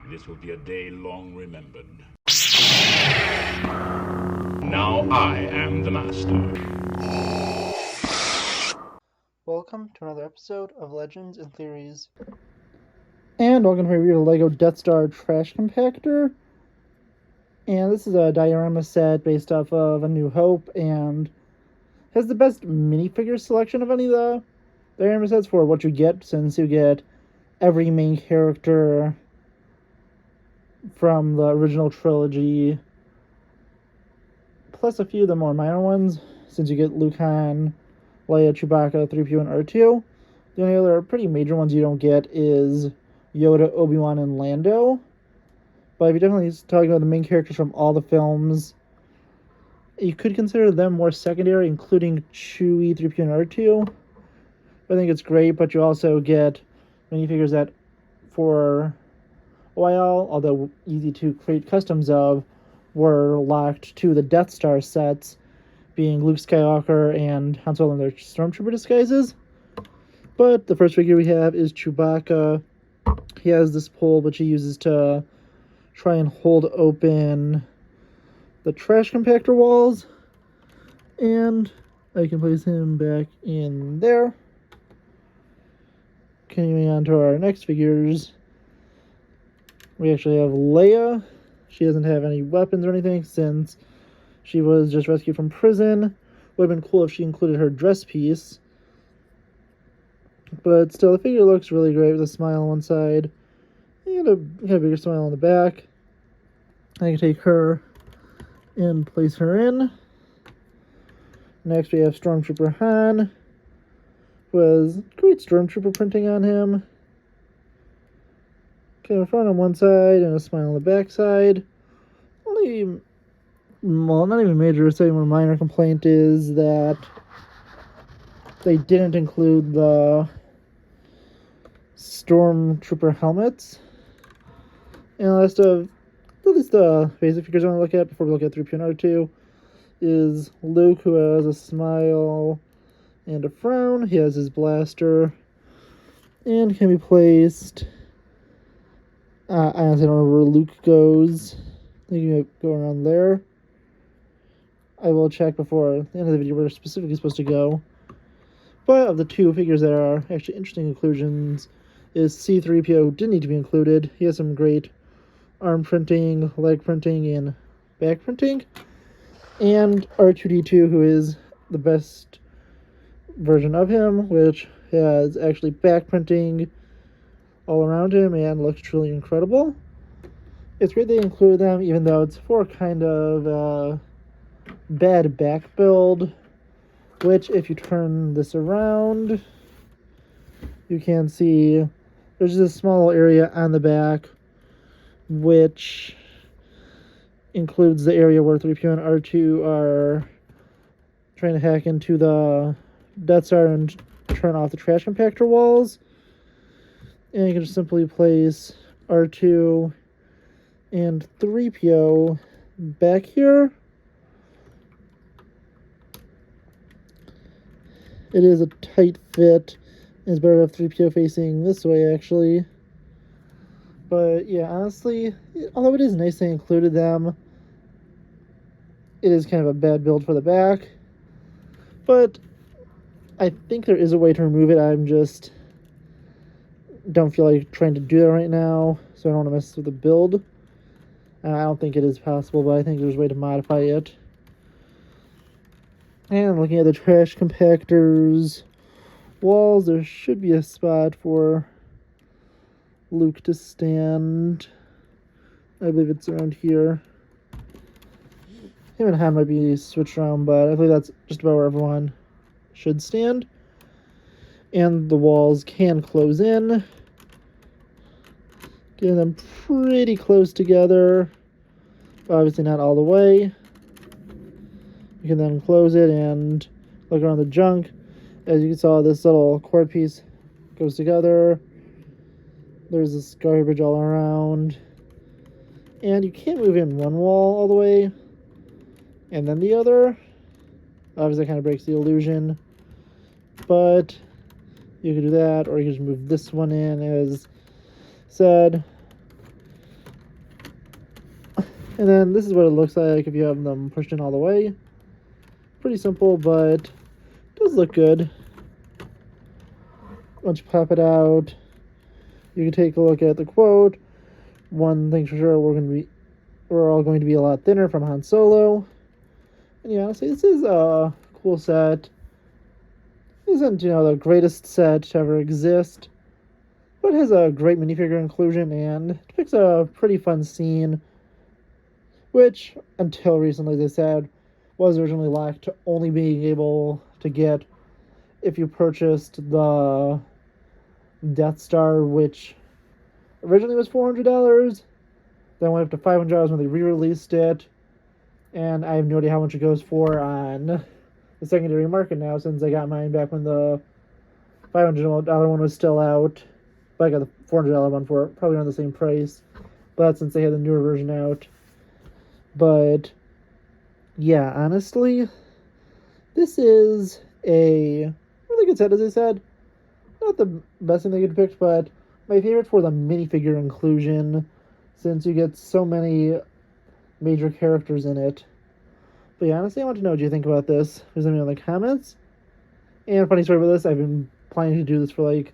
This will be a day long remembered. Now I am the master. Welcome to another episode of Legends and Theories. And welcome to review the LEGO Death Star Trash Compactor. And this is a diorama set based off of A New Hope and has the best minifigure selection of any of the diorama sets for what you get, since you get every main character from the original trilogy, plus a few of the more minor ones, since you get Luke, Han, Leia, Chewbacca, 3PO, and R2. The only other pretty major ones you don't get is Yoda, Obi-Wan, and Lando. But if you're definitely talking about the main characters from all the films, you could consider them more secondary, including Chewie, 3PO, and R2. I think it's great, but you also get minifigures that, for a while, although easy to create customs of, were locked to the Death Star sets, being Luke Skywalker and Han Solo in their Stormtrooper disguises. But the first figure we have is Chewbacca. He has this pole which he uses to try and hold open the trash compactor walls. And I can place him back in there. Continuing on to our next figures, we actually have Leia. She doesn't have any weapons or anything since she was just rescued from prison. Would have been cool if she included her dress piece. But still, the figure looks really great with a smile on one side and a bigger smile on the back. I can take her and place her in. Next, we have Stormtrooper Han. Who has great Stormtrooper printing on him. Kind of front on one side and a smile on the back side. Only, well, not even major, say more minor complaint is that they didn't include the Stormtrooper helmets. And last of at least the basic figures I want to look at before we look at 3PO and R2 is Luke, who has a smile and a frown. He has his blaster and can be placed. I honestly don't know where Luke goes. I think you go around there. I will check before the end of the video where they're specifically supposed to go. But of the two figures that are actually interesting inclusions is C-3PO, who didn't need to be included. He has some great arm printing, leg printing, and back printing. And R2-D2, who is the best version of him, which has actually back printing all around him and looks truly incredible. It's great they included them, even though it's for kind of bad back build, which if you turn this around, you can see there's this small area on the back which includes the area where 3PO and R2 are trying to hack into the Death Star and turn off the trash compactor walls. And you can just simply place R2 and 3PO back here. It is a tight fit. It's better to have 3PO facing this way, actually. But yeah, honestly, although it is nice they included them, it is kind of a bad build for the back. But I think there is a way to remove it. I'm just don't feel like trying to do that right now, so I don't want to mess with the build. I don't think it is possible, but I think there's a way to modify it. And looking at the trash compactor's walls, there should be a spot for Luke to stand. I believe it's around here. Him and Han might be switched around, but I believe that's just about where everyone should stand. And the walls can close in, getting them pretty close together. Obviously not all the way. You can then close it and look around the junk. As you saw, this little cord piece goes together. There's this garbage all around. And you can't move in one wall all the way and then the other. Obviously, that kind of breaks the illusion. But you could do that, or you could just move this one in as said. And then this is what it looks like if you have them pushed in all the way. Pretty simple, but does look good. Once you pop it out, you can take a look at the quote. One thing's for sure, we're all going to be a lot thinner from Han Solo. And yeah, honestly, this is a cool set. Isn't, the greatest set to ever exist, but has a great minifigure inclusion and depicts a pretty fun scene, which, until recently, they said, was originally locked to only being able to get if you purchased the Death Star, which originally was $400, then went up to $500 when they re-released it, and I have no idea how much it goes for on the secondary market now, since I got mine back when the $500 one was still out, but I got the $400 one for probably around the same price, but that's since they had the newer version out. But yeah, honestly, this is a really good set, as I said. Not the best thing they could depict, but my favorite for the minifigure inclusion, since you get so many major characters in it. But yeah, honestly, I want to know what you think about this. Please let me know in the comments. And funny story about this, I've been planning to do this for like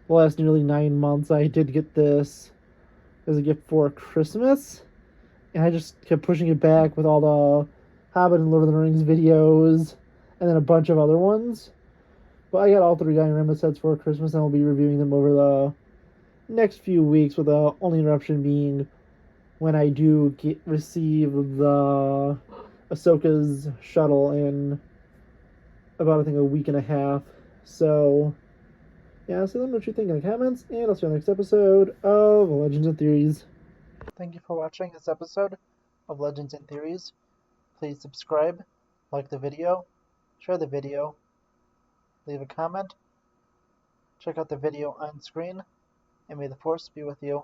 the last nearly 9 months. I did get this as a gift for Christmas, and I just kept pushing it back with all the Hobbit and Lord of the Rings videos, and then a bunch of other ones. But I got all 3 diorama sets for Christmas, and I'll be reviewing them over the next few weeks, with the only interruption being when I do receive the Ahsoka's shuttle in about, I think, a week and a half. So yeah, so let me know what you think in the comments, and I'll see you on the next episode of Legends and Theories. Thank you for watching this episode of Legends and Theories. Please subscribe, like the video, share the video, leave a comment, check out the video on screen, and may the Force be with you.